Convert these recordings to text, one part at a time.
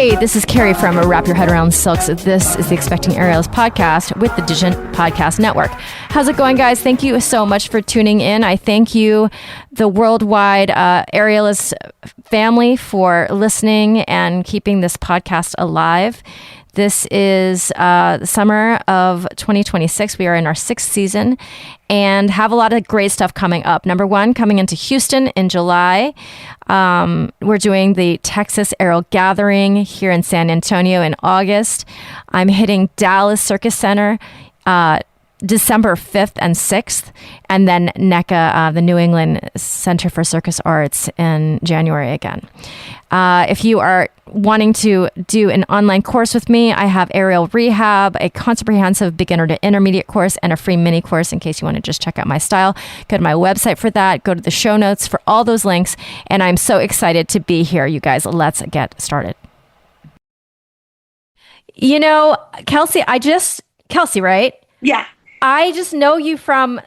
Hey, this is Carrie from Wrap Your Head Around Silks. This is the Expecting Aerialist podcast with the Digent Podcast Network. How's it going, guys? Thank you so much for tuning in. I thank you, the worldwide aerialist family, for listening and keeping this podcast alive. This is the summer of 2026. We are in our 6th season and have a lot of great stuff coming up. Number one, coming into Houston in July. We're doing the Texas Aerial Gathering here in San Antonio in August. I'm hitting Dallas Circus Center December 5th and 6th, and then NECA, the New England Center for Circus Arts, in January again. If you are wanting to do an online course with me, I have aerial rehab, a comprehensive beginner to intermediate course, and a free mini course in case you want to just check out my style. Go to my website for that. Go to the show notes for all those links. And I'm so excited to be here, you guys. Let's get started. You know, Kelsey, Kelsey, right? Yeah. I just know you from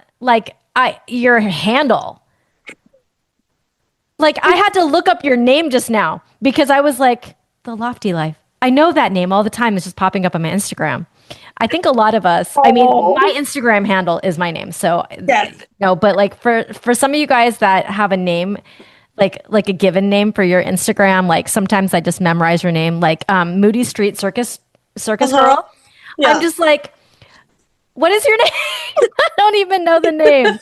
your handle. Like, I had to look up your name just now because I was like, The Lofty Life. I know that name all the time. It's just popping up on my Instagram. I think a lot of us, I mean, my Instagram handle is my name. So, yes. No, but like for some of you guys that have a name, like a given name for your Instagram, like sometimes I just memorize your name, like Moody Street Circus Girl. Yeah. I'm just like, what is your name? I don't even know the name.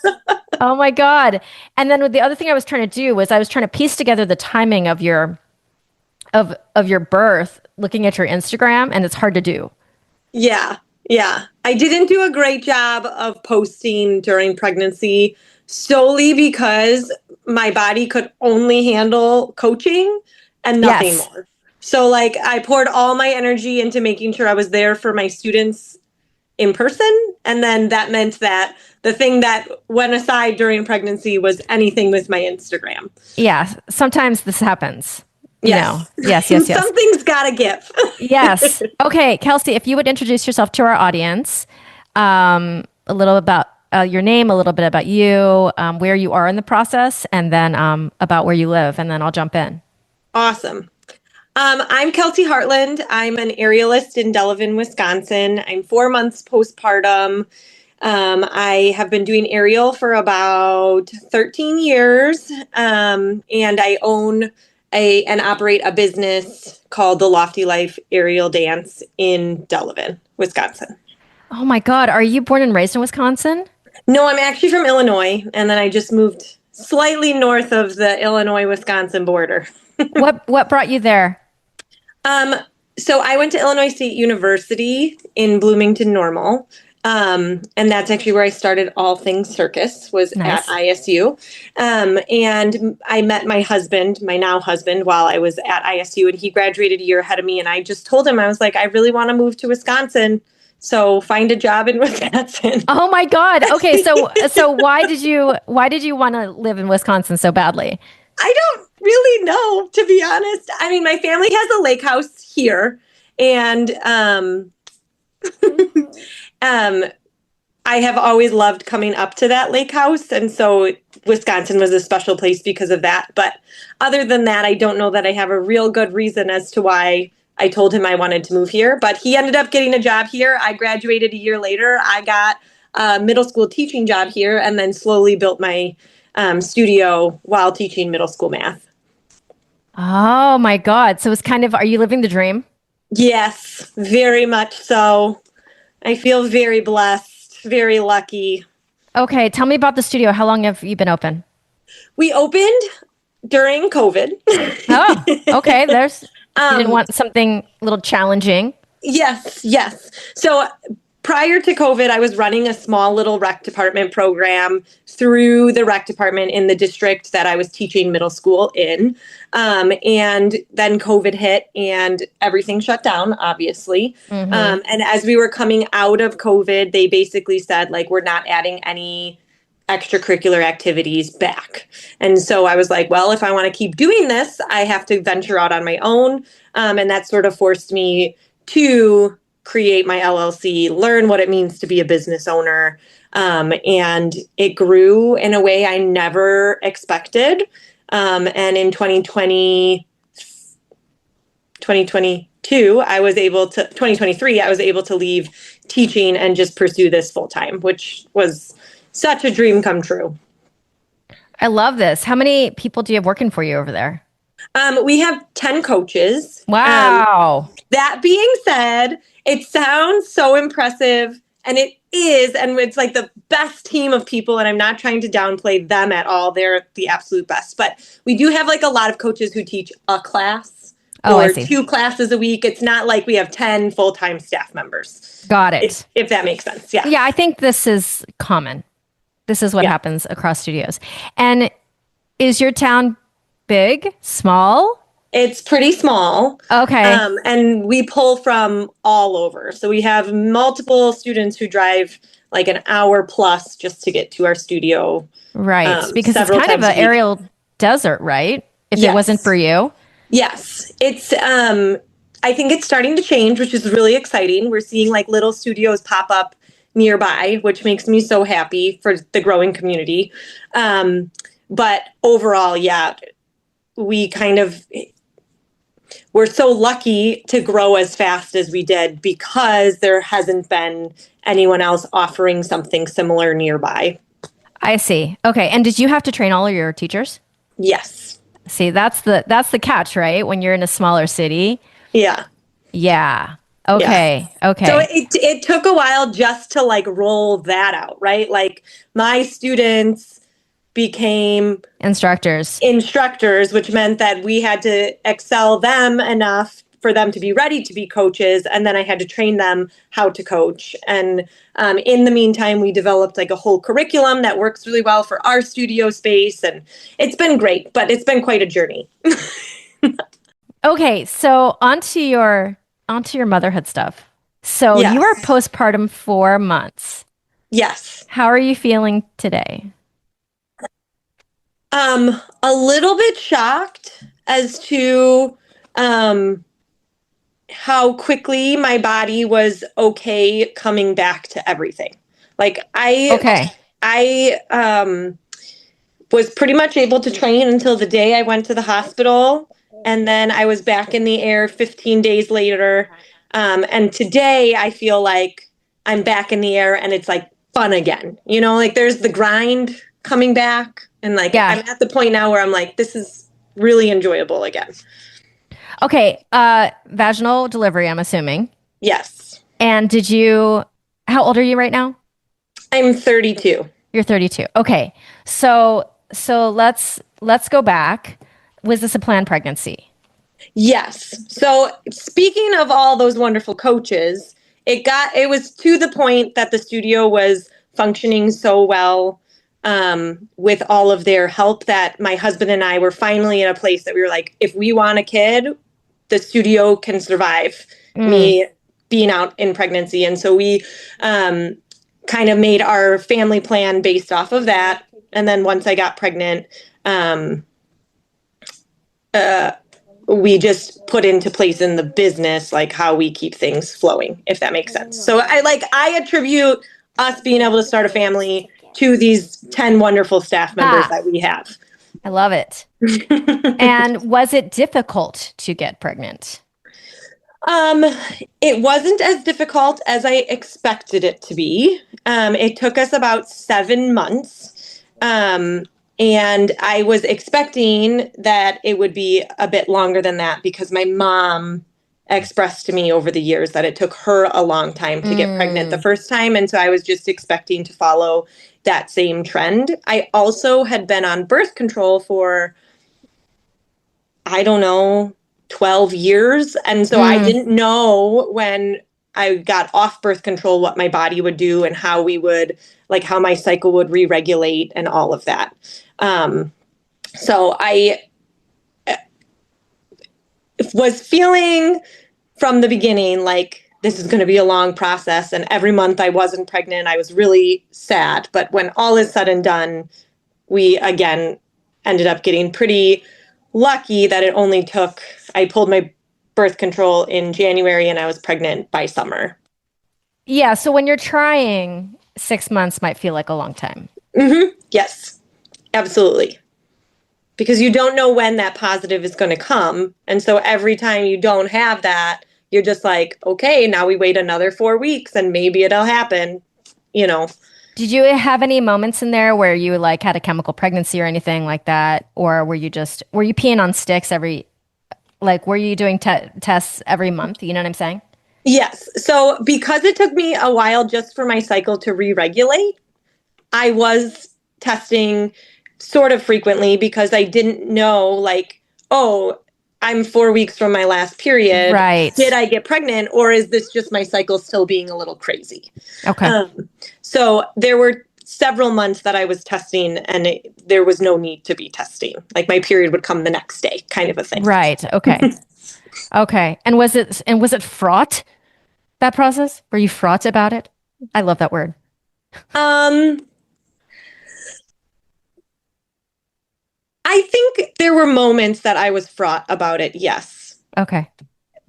Oh my God. And then the other thing I was trying to do was I was trying to piece together the timing of your birth, looking at your Instagram, and it's hard to do. Yeah. I didn't do a great job of posting during pregnancy solely because my body could only handle coaching and nothing more. So I poured all my energy into making sure I was there for my students in person. And then that meant that the thing that went aside during pregnancy was anything with my Instagram. Yeah. Sometimes this happens. Yes. Yes. Something's got to give. Yes. Okay. Kelsey, if you would introduce yourself to our audience, a little about your name, a little bit about you, where you are in the process, and then about where you live, and then I'll jump in. Awesome. I'm Kelsey Hartland. I'm an aerialist in Delavan, Wisconsin. I'm 4 months postpartum. I have been doing aerial for about 13 years, and I own and operate a business called The Lofty Life Aerial Dance in Delavan, Wisconsin. Oh my God. Are you born and raised in Wisconsin? No, I'm actually from Illinois, and then I just moved slightly north of the Illinois-Wisconsin border. What brought you there? So I went to Illinois State University in Bloomington Normal. And that's actually where I started all things circus, was at ISU. And I met my now husband, while I was at ISU, and he graduated a year ahead of me. And I just told him, I was like, I really want to move to Wisconsin. So find a job in Wisconsin. Oh my God. Okay. So why did you want to live in Wisconsin so badly? I don't really know, to be honest. I mean, my family has a lake house here, and I have always loved coming up to that lake house, and so Wisconsin was a special place because of that. But other than that, I don't know that I have a real good reason as to why I told him I wanted to move here. But he ended up getting a job here. I graduated a year later. I got a middle school teaching job here, and then slowly built my studio while teaching middle school math. Oh my God. So it's kind of, are you living the dream? Yes, very much so. I feel very blessed, very lucky. Okay. Tell me about the studio. How long have you been open? We opened during COVID. Oh, okay. You didn't want something a little challenging. Yes. So prior to COVID, I was running a small little rec department program through the rec department in the district that I was teaching middle school in. And then COVID hit and everything shut down, obviously. Mm-hmm. And as we were coming out of COVID, they basically said, we're not adding any extracurricular activities back. And so I was like, well, if I want to keep doing this, I have to venture out on my own. And that sort of forced me to create my LLC, learn what it means to be a business owner. And it grew in a way I never expected. And in 2020, 2023, I was able to leave teaching and just pursue this full time, which was such a dream come true. I love this. How many people do you have working for you over there? We have 10 coaches. Wow. That being said, it sounds so impressive, and it is, and it's like the best team of people, and I'm not trying to downplay them at all. They're the absolute best. But we do have like a lot of coaches who teach a class or 2 classes a week. It's not like we have 10 full-time staff members. Got it. If that makes sense. Yeah. Yeah, I think this is common. This is what happens across studios. And is your town big, small? It's pretty small. Okay. And we pull from all over. So we have multiple students who drive like an hour plus just to get to our studio. Right. Because it's kind of an aerial desert, right? If it wasn't for you. Yes. It's, I think it's starting to change, which is really exciting. We're seeing like little studios pop up nearby, which makes me so happy for the growing community. But overall, yeah, we're so lucky to grow as fast as we did because there hasn't been anyone else offering something similar nearby. I see. Okay. And did you have to train all of your teachers? Yes. See, that's the catch, right? When you're in a smaller city. Yeah. Yeah. Okay. Yeah. Okay. So it took a while just to like roll that out, right? Like my students became instructors, which meant that we had to excel them enough for them to be ready to be coaches. And then I had to train them how to coach. And in the meantime, we developed like a whole curriculum that works really well for our studio space. And it's been great, but it's been quite a journey. Okay. So onto your motherhood stuff. So you were postpartum 4 months. Yes. How are you feeling today? A little bit shocked as to how quickly my body was okay coming back to everything. Like I was pretty much able to train until the day I went to the hospital, and then I was back in the air 15 days later. And today I feel like I'm back in the air and it's like fun again. You know, like there's the grind coming back. And like, I'm at the point now where I'm like, this is really enjoyable again. Okay. Vaginal delivery, I'm assuming. Yes. And how old are you right now? I'm 32. You're 32. Okay. So let's go back. Was this a planned pregnancy? Yes. So speaking of all those wonderful coaches, it was to the point that the studio was functioning so well with all of their help that my husband and I were finally in a place that we were like, if we want a kid, the studio can survive me being out in pregnancy. And so we kind of made our family plan based off of that. And then once I got pregnant, we just put into place in the business, like how we keep things flowing, if that makes sense. So I attribute us being able to start a family to these 10 wonderful staff members that we have. I love it. And was it difficult to get pregnant? It wasn't as difficult as I expected it to be. It took us about 7 months. And I was expecting that it would be a bit longer than that because my mom expressed to me over the years that it took her a long time to get pregnant the first time. And so I was just expecting to follow that same trend. I also had been on birth control for, 12 years. And so I didn't know when I got off birth control what my body would do and how my cycle would re-regulate and all of that. So I was feeling from the beginning like this is going to be a long process. And every month I wasn't pregnant, I was really sad. But when all is said and done, we again ended up getting pretty lucky that I pulled my birth control in January and I was pregnant by summer. Yeah. So when you're trying, 6 months might feel like a long time. Mm-hmm. Yes, absolutely. because you don't know when that positive is going to come. And so every time you don't have that, you're just like, okay, now we wait another 4 weeks and maybe it'll happen, you know. Did you have any moments in there where you like had a chemical pregnancy or anything like that? Or were you peeing on sticks were you doing tests every month? You know what I'm saying? Yes. So because it took me a while just for my cycle to re-regulate, I was testing sort of frequently because I didn't know, like, oh, I'm 4 weeks from my last period. Right. Did I get pregnant, or is this just my cycle still being a little crazy? Okay. So there were several months that I was testing, and there was no need to be testing. Like my period would come the next day, kind of a thing. Right. Okay. Okay. And was it fraught, that process? Were you fraught about it? I love that word. I think there were moments that I was fraught about it, yes. Okay.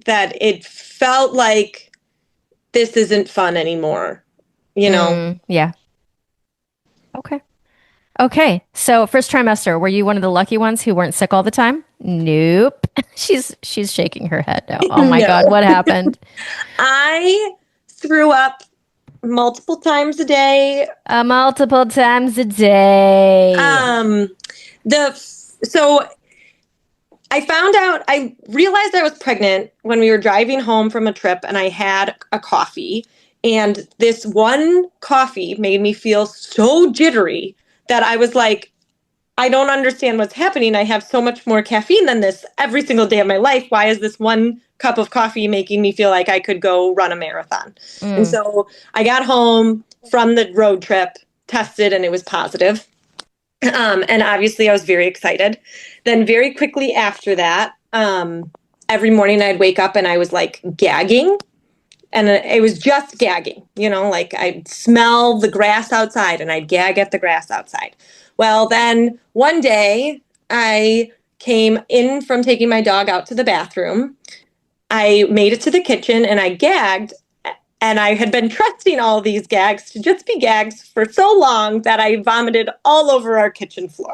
That it felt like this isn't fun anymore, you know? Yeah. Okay. Okay. So first trimester, were you one of the lucky ones who weren't sick all the time? Nope. She's shaking her head now. Oh my No. God, what happened? I threw up multiple times a day. Multiple times a day. So I realized I was pregnant when we were driving home from a trip, and I had a coffee, and this one coffee made me feel so jittery that I was like, I don't understand what's happening. I have so much more caffeine than this every single day of my life. Why is this one cup of coffee making me feel like I could go run a marathon? And so I got home from the road trip, tested, and it was positive. And obviously I was very excited. Then very quickly after that, every morning I'd wake up and I was like gagging, and it was just gagging, you know, like I'd smell the grass outside and I'd gag at the grass outside. Well, then one day I came in from taking my dog out to the bathroom. I made it to the kitchen and I gagged. And I had been trusting all these gags to just be gags for so long that I vomited all over our kitchen floor.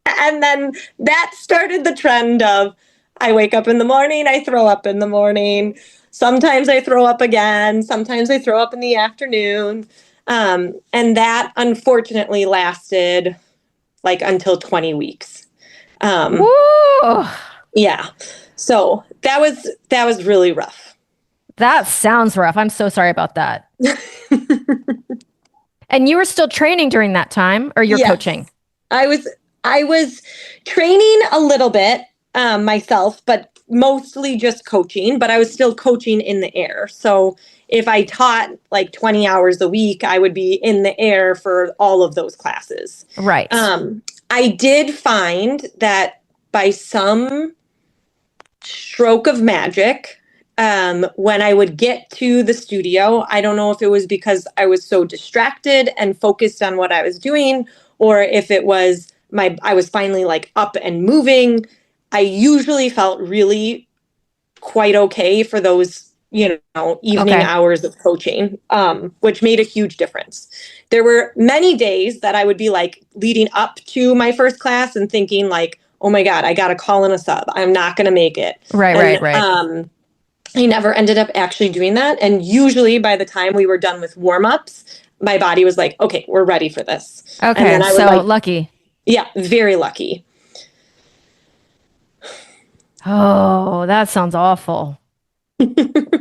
And then that started the trend of I wake up in the morning, I throw up in the morning. Sometimes I throw up again. Sometimes I throw up in the afternoon. And that unfortunately lasted like until 20 weeks. Woo! Yeah. So that was really rough. That sounds rough. I'm so sorry about that. And you were still training during that time, or you're coaching? I was training a little bit myself, but mostly just coaching, but I was still coaching in the air. So if I taught like 20 hours a week, I would be in the air for all of those classes. Right. I did find that by some stroke of magic, when I would get to the studio, I don't know if it was because I was so distracted and focused on what I was doing, or if it was I was finally like up and moving. I usually felt really quite okay for those, you know, evening hours of coaching, which made a huge difference. There were many days that I would be like leading up to my first class and thinking like, oh my God, I got to call in a sub. I'm not going to make it. Right. I never ended up actually doing that. And usually by the time we were done with warm-ups, my body was like, okay, we're ready for this. Okay, and then I so was like, lucky. Yeah, very lucky. Oh, that sounds awful. It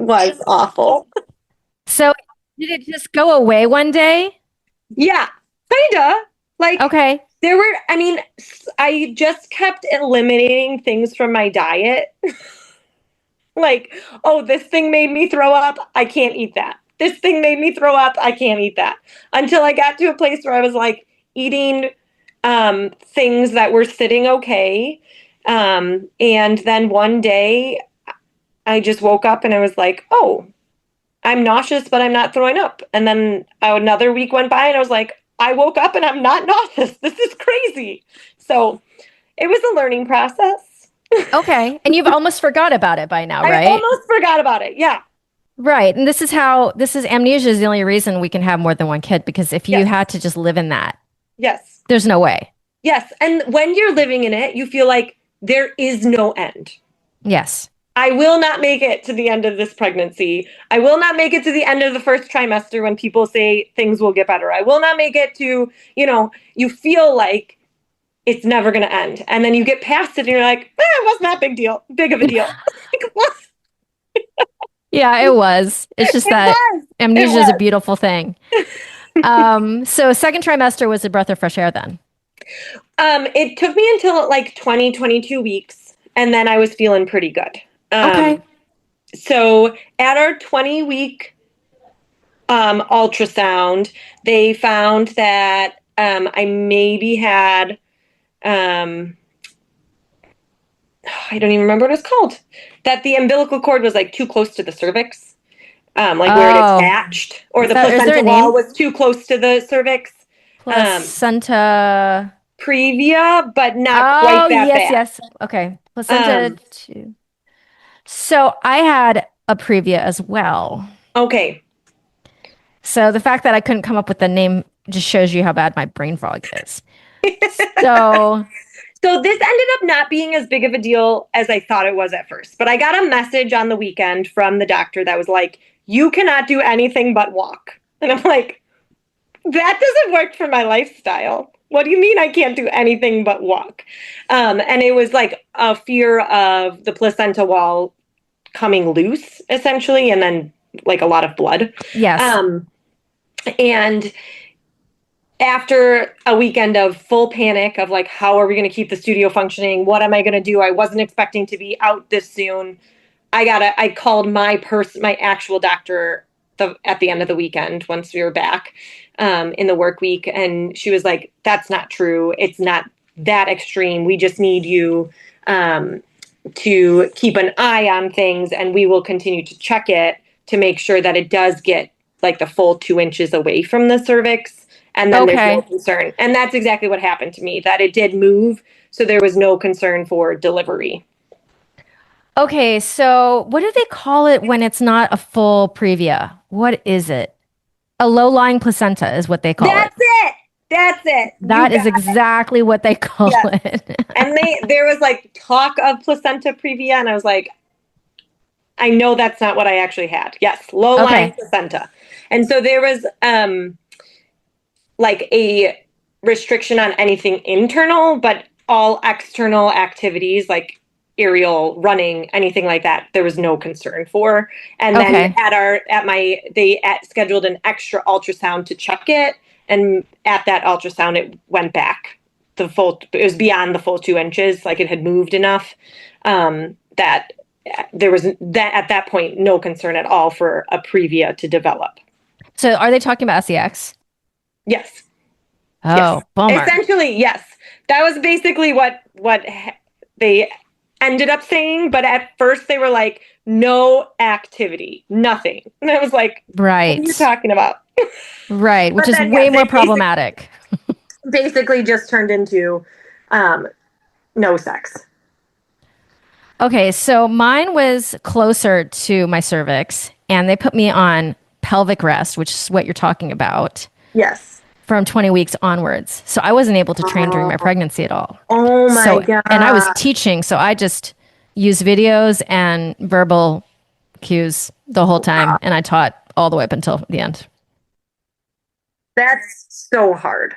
was awful. So did it just go away one day? Yeah, kinda. Like, okay. I just kept eliminating things from my diet. Like, oh, this thing made me throw up. I can't eat that. This thing made me throw up. I can't eat that. Until I got to a place where I was like eating things that were sitting okay. And then one day I just woke up and I was like, oh, I'm nauseous, but I'm not throwing up. And then another week went by and I was like, I woke up and I'm not nauseous. This is crazy. So it was a learning process. Okay. And you've almost forgot about it by now, right? I almost forgot about it. Yeah. Right. And amnesia is the only reason we can have more than one kid, because if you had to just live in that, Yes. There's no way. Yes. And when you're living in it, you feel like there is no end. Yes. I will not make it to the end of this pregnancy. I will not make it to the end of the first trimester when people say things will get better. I will not make it to, you feel like it's never going to end. And then you get past it and you're like, it wasn't that big of a deal. Like, what? Yeah, it was. It's just that amnesia is a beautiful thing. So second trimester was a breath of fresh air then. It took me until like 22 weeks, and then I was feeling pretty good. Okay. So at our 20-week ultrasound, they found that I maybe had, I don't even remember what it's called, that the umbilical cord was like too close to the cervix, where it attached, or the placenta wall was too close to the cervix. Placenta previa, but not quite that bad. Yes. Okay. Placenta too. So I had a previa as well. Okay. So the fact that I couldn't come up with the name just shows you how bad my brain fog is. So this ended up not being as big of a deal as I thought it was at first. But I got a message on the weekend from the doctor that was like, you cannot do anything but walk. And I'm like, that doesn't work for my lifestyle. What do you mean I can't do anything but walk? And it was like a fear of the placenta wall coming loose, essentially, and then like a lot of blood. Yes. And after a weekend of full panic of like, how are we going to keep the studio functioning? What am I going to do? I wasn't expecting to be out this soon. I called my actual doctor at the end of the weekend once we were back in the work week. And she was like, that's not true. It's not that extreme. We just need you to keep an eye on things, and we will continue to check it to make sure that it does get like the full 2 inches away from the cervix. And then there's no concern. And that's exactly what happened to me, that it did move. So there was no concern for delivery. Okay, so what do they call it when it's not a full previa? What is it? A low-lying placenta is what they call it. That's it. That is exactly what they call it. And there was like talk of placenta previa, and I was like, I know that's not what I actually had. Yes, low-lying placenta. And so there was like a restriction on anything internal, but all external activities like aerial, running, anything like that, there was no concern for. And then they scheduled an extra ultrasound to check it. And at that ultrasound, it went back it was beyond the full 2 inches. Like it had moved enough that there was at that point, no concern at all for a previa to develop. So are they talking about SEX? Yes. Oh, yes. Bummer. Essentially, yes. That was basically what they ended up saying. But at first they were like, no activity, nothing. And I was like, right. What are you talking about? Right. Which is way more problematic. Basically just turned into no sex. Okay. So mine was closer to my cervix, and they put me on pelvic rest, which is what you're talking about. Yes. From 20 weeks onwards. So I wasn't able to train during my pregnancy at all. Oh my God. And I was teaching, so I just used videos and verbal cues the whole time. And I taught all the way up until the end. That's so hard.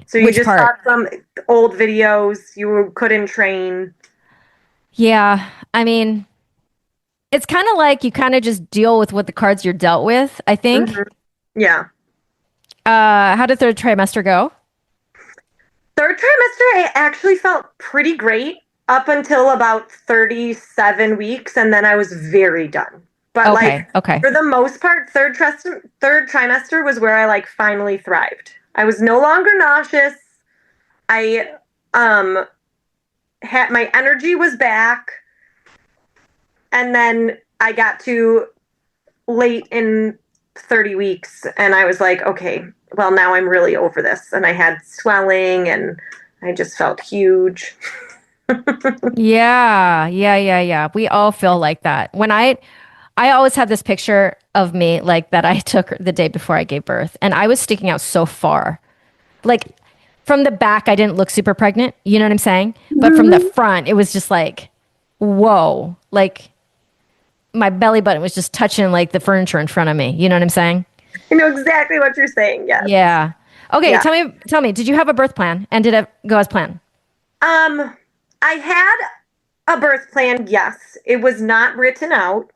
So you just taught some old videos, you couldn't train. Yeah. I mean, it's kind of like you kind of just deal with what the cards you're dealt with, I think. Mm-hmm. Yeah. How did third trimester go? Third trimester, I actually felt pretty great up until about 37 weeks, and then I was very done. But for the most part, third trimester was where I like finally thrived. I was no longer nauseous. I had my energy was back, and then I got to late in 30 weeks, and I was like, okay, well, now I'm really over this. And I had swelling, and I just felt huge. Yeah. We all feel like that. When I always have this picture of me like that I took the day before I gave birth, and I was sticking out so far. like from the back, I didn't look super pregnant. You know what I'm saying? But from the front, it was just like, whoa, like my belly button was just touching like the furniture in front of me. You know what I'm saying? I know exactly what you're saying. Yes. Yeah. Okay. Yeah. Tell me, did you have a birth plan and did it go as planned? I had a birth plan. Yes. It was not written out.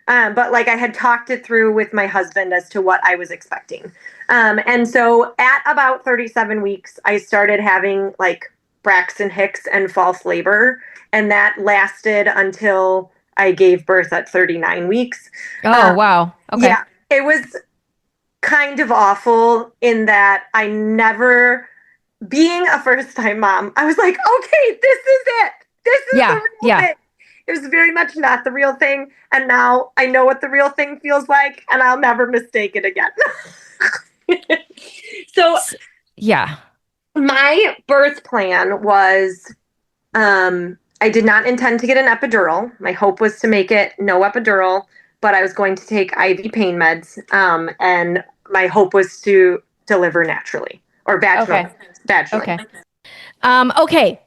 But like I had talked it through with my husband as to what I was expecting. And so at about 37 weeks, I started having like Braxton Hicks and false labor. And that lasted until I gave birth at 39 weeks. Oh, wow. Okay. Yeah, it was kind of awful in that I never, being a first time mom, I was like, okay, this is it. This is the real thing. It was very much not the real thing. And now I know what the real thing feels like, and I'll never mistake it again. So, yeah. My birth plan was I did not intend to get an epidural. My hope was to make it no epidural, but I was going to take IV pain meds. And my hope was to deliver naturally or vaginally. Okay. Okay.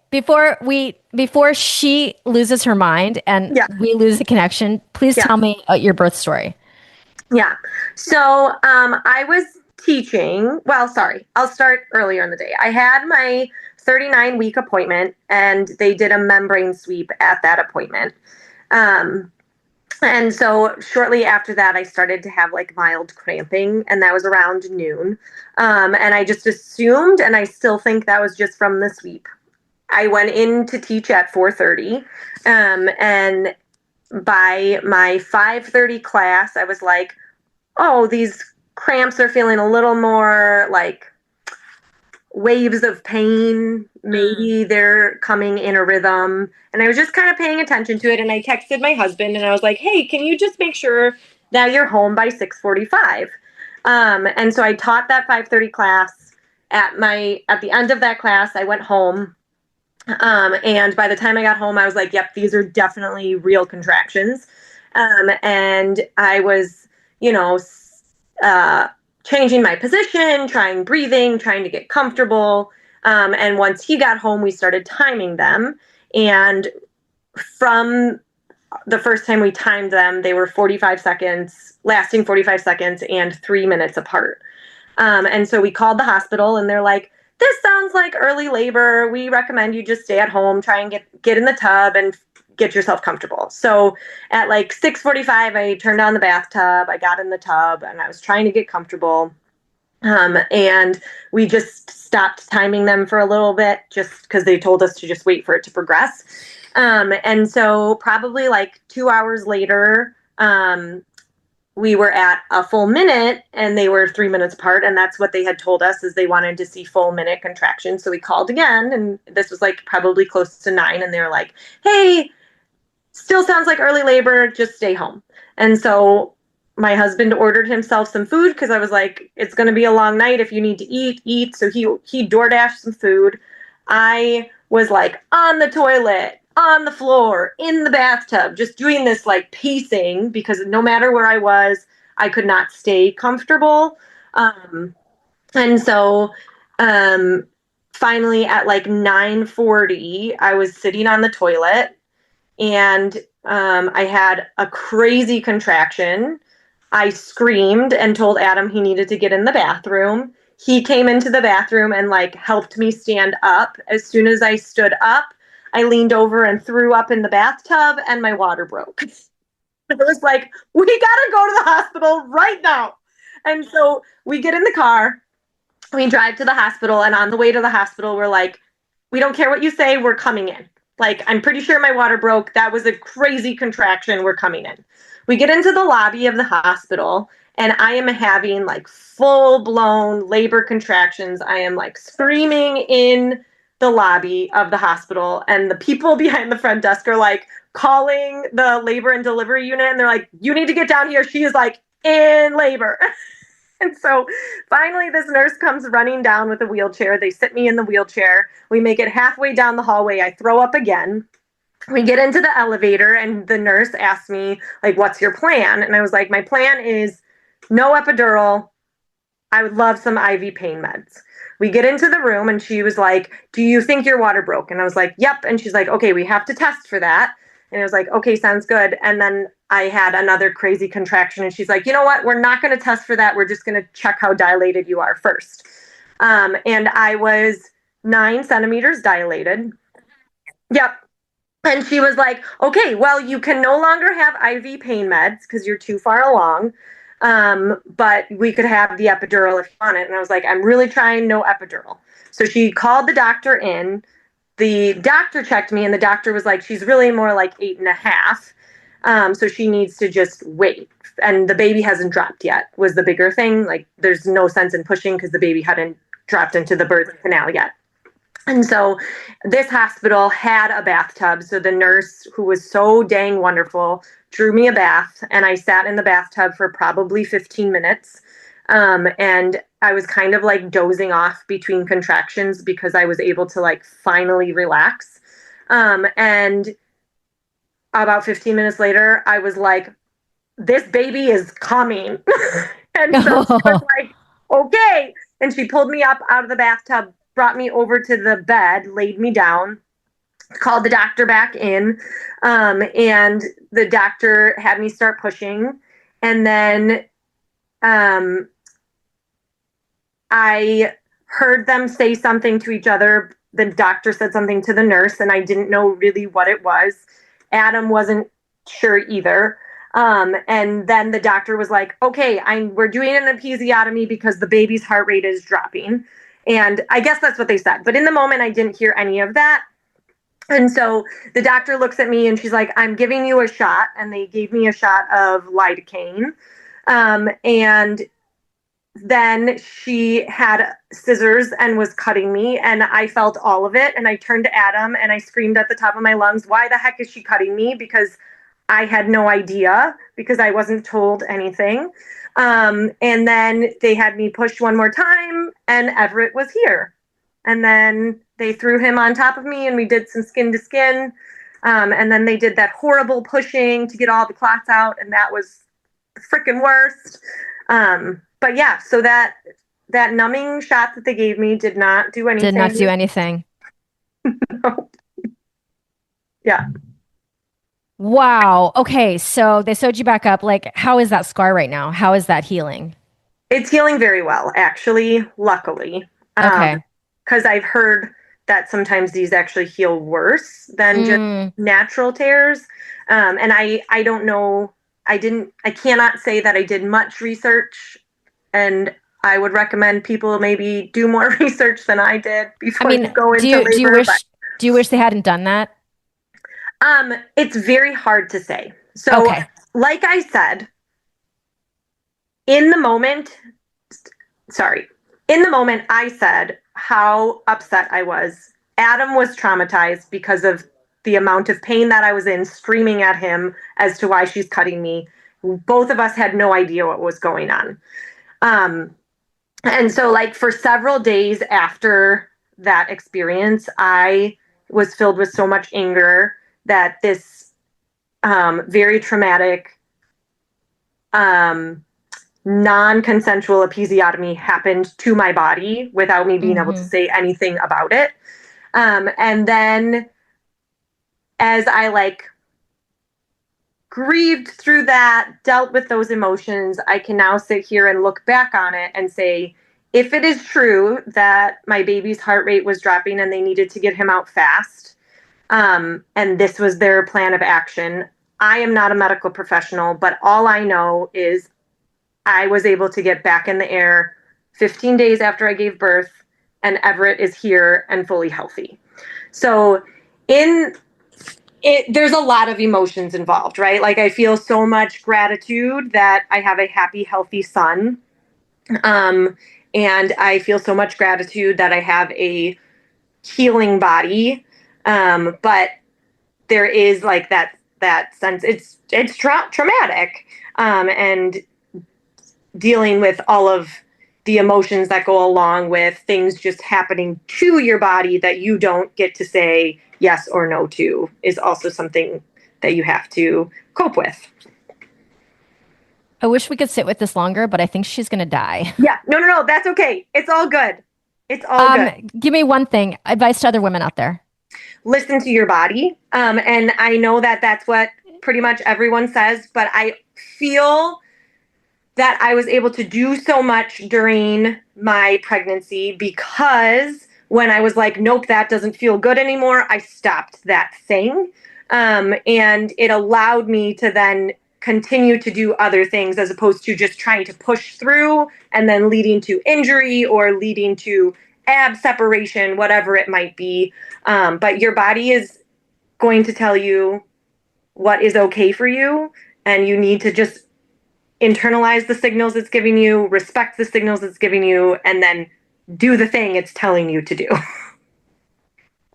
Before she loses her mind and we lose the connection, please tell me your birth story. Yeah. So I was teaching. Well, sorry. I'll start earlier in the day. I had my 39-week appointment, and they did a membrane sweep at that appointment. And so shortly after that, I started to have like mild cramping, and that was around noon. And I just assumed, and I still think that was just from the sweep. I went in to teach at 4:30, and by my 5:30 class, I was like, oh, these cramps are feeling a little more like waves of pain. Maybe they're coming in a rhythm. And I was just kind of paying attention to it. And I texted my husband and I was like, hey, can you just make sure that you're home by 6:45? And so I taught that 5:30 class. At the end of that class, I went home. And by the time I got home, I was like, yep, these are definitely real contractions. And I was, changing my position, trying breathing, trying to get comfortable. And once he got home, we started timing them. And from the first time we timed them, they were 45 seconds, lasting 45 seconds and 3 minutes apart. And so we called the hospital and they're like, this sounds like early labor. We recommend you just stay at home, try and get in the tub and get yourself comfortable. So at like 6:45, I turned on the bathtub, I got in the tub and I was trying to get comfortable. And we just stopped timing them for a little bit just because they told us to just wait for it to progress. And so probably like 2 hours later, we were at a full minute and they were 3 minutes apart. And that's what they had told us is they wanted to see full minute contractions. So we called again and this was like probably close to 9. And they were like, hey, still sounds like early labor, just stay home. And so my husband ordered himself some food because I was like, it's going to be a long night. If you need to eat. So he DoorDashed some food. I was like on the toilet, on the floor, in the bathtub, just doing this like pacing because no matter where I was, I could not stay comfortable. And so finally at like 9:40, I was sitting on the toilet and I had a crazy contraction. I screamed and told Adam he needed to get in the bathroom. He came into the bathroom and like helped me stand up. As soon as I stood up, I leaned over and threw up in the bathtub and my water broke. It was like, we gotta go to the hospital right now. And so we get in the car, we drive to the hospital, and on the way to the hospital, we're like, we don't care what you say, we're coming in. Like, I'm pretty sure my water broke. That was a crazy contraction. We're coming in. We get into the lobby of the hospital and I am having like full blown labor contractions. I am like screaming in the lobby of the hospital and the people behind the front desk are like calling the labor and delivery unit and they're like, you need to get down here. She is like in labor. And so finally this nurse comes running down with a wheelchair. They sit me in the wheelchair. We make it halfway down the hallway. I throw up again. We get into the elevator and the nurse asked me, like, what's your plan? And I was like, my plan is no epidural, I would love some IV pain meds. We get into the room and she was like, do you think your water broke? And I was like, yep. And she's like, okay, we have to test for that. And I was like, okay, sounds good. And then I had another crazy contraction and she's like, you know what? We're not going to test for that. We're just going to check how dilated you are first. And I was 9 centimeters dilated. Yep. And she was like, okay, well, you can no longer have IV pain meds because you're too far along. But we could have the epidural if you want it. And I was like, I'm really trying no epidural. So she called the doctor in. The doctor checked me and the doctor was like, she's really more like 8.5. So she needs to just wait. And the baby hasn't dropped yet was the bigger thing. Like there's no sense in pushing because the baby hadn't dropped into the birth canal yet. And so this hospital had a bathtub. So the nurse, who was so dang wonderful, drew me a bath and I sat in the bathtub for probably 15 minutes. And I was kind of like dozing off between contractions because I was able to like finally relax. And about 15 minutes later, I was like, this baby is coming. And so she was like, okay. And she pulled me up out of the bathtub, brought me over to the bed, laid me down, called the doctor back in, and the doctor had me start pushing. And then I heard them say something to each other. The doctor said something to the nurse, and I didn't know really what it was. Adam wasn't sure either. And then the doctor was like, okay, we're doing an episiotomy because the baby's heart rate is dropping. And I guess that's what they said. But in the moment, I didn't hear any of that. And so the doctor looks at me and she's like, I'm giving you a shot. And they gave me a shot of lidocaine. And then she had scissors and was cutting me and I felt all of it. And I turned to Adam and I screamed at the top of my lungs, why the heck is she cutting me? Because I had no idea because I wasn't told anything. And then they had me push one more time and Everett was here. And then they threw him on top of me and we did some skin to skin. And then they did that horrible pushing to get all the clots out. And that was the freaking worst. But yeah, so that numbing shot that they gave me did not do anything. Did not do anything. No. Yeah. Wow. Okay. So they sewed you back up. Like, how is that scar right now? How is that healing? It's healing very well, actually, luckily. Okay. Because I've heard that sometimes these actually heal worse than just natural tears. And I don't know. I cannot say that I did much research, and I would recommend people maybe do more research than I did before you go into labor. Do you wish they hadn't done that? It's very hard to say. So, like I said, in the moment, I said how upset I was. Adam was traumatized because of the amount of pain that I was in, screaming at him as to why she's cutting me. Both of us had no idea what was going on. And so like for several days after that experience, I was filled with so much anger that this very traumatic non-consensual episiotomy happened to my body without me being able to say anything about it. And then as I like grieved through that, dealt with those emotions, I can now sit here and look back on it and say, if it is true that my baby's heart rate was dropping and they needed to get him out fast, and this was their plan of action, I am not a medical professional, but all I know is I was able to get back in the air 15 days after I gave birth, and Everett is here and fully healthy. So there's a lot of emotions involved, right? Like I feel so much gratitude that I have a happy, healthy son. And I feel so much gratitude that I have a healing body. But there is like that sense, it's traumatic. And dealing with all of the emotions that go along with things just happening to your body that you don't get to say yes or no to is also something that you have to cope with. I wish we could sit with this longer, but I think she's going to die. Yeah. No. That's okay. It's all good. It's all good. Give me one thing, advice to other women out there. Listen to your body. And I know that that's what pretty much everyone says, but I feel that I was able to do so much during my pregnancy because when I was like, nope, that doesn't feel good anymore, I stopped that thing. And it allowed me to then continue to do other things as opposed to just trying to push through and then leading to injury or leading to ab separation, whatever it might be. But your body is going to tell you what is okay for you, and you need to just internalize the signals it's giving you, respect the signals it's giving you, and then do the thing it's telling you to do.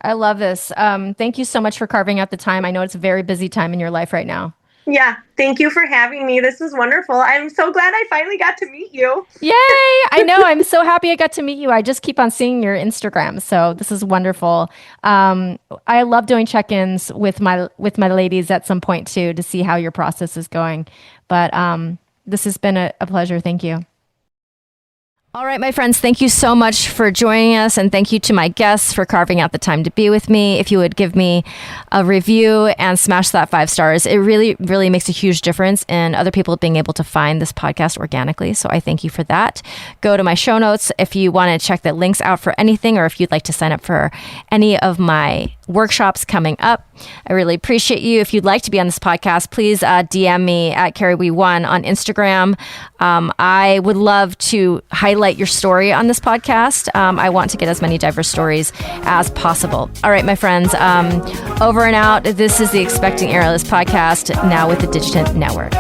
I love this. Thank you so much for carving out the time. I know it's a very busy time in your life right now. Yeah. Thank you for having me. This was wonderful. I'm so glad I finally got to meet you. Yay. I know. I'm so happy I got to meet you. I just keep on seeing your Instagram. So this is wonderful. I love doing check-ins with my ladies at some point too, to see how your process is going. But this has been a pleasure. Thank you. All right, my friends, thank you so much for joining us, and thank you to my guests for carving out the time to be with me. If you would give me a review and smash that 5 stars, it really, really makes a huge difference in other people being able to find this podcast organically. So I thank you for that. Go to my show notes if you want to check the links out for anything, or if you'd like to sign up for any of my workshops coming up. I really appreciate you. If you'd like to be on this podcast, please DM me at CarrieWee1 on Instagram. I would love to highlight your story on this podcast. I want to get as many diverse stories as possible. All right, my friends, over and out. This is the Expecting Airless podcast, now with the Digitent Network.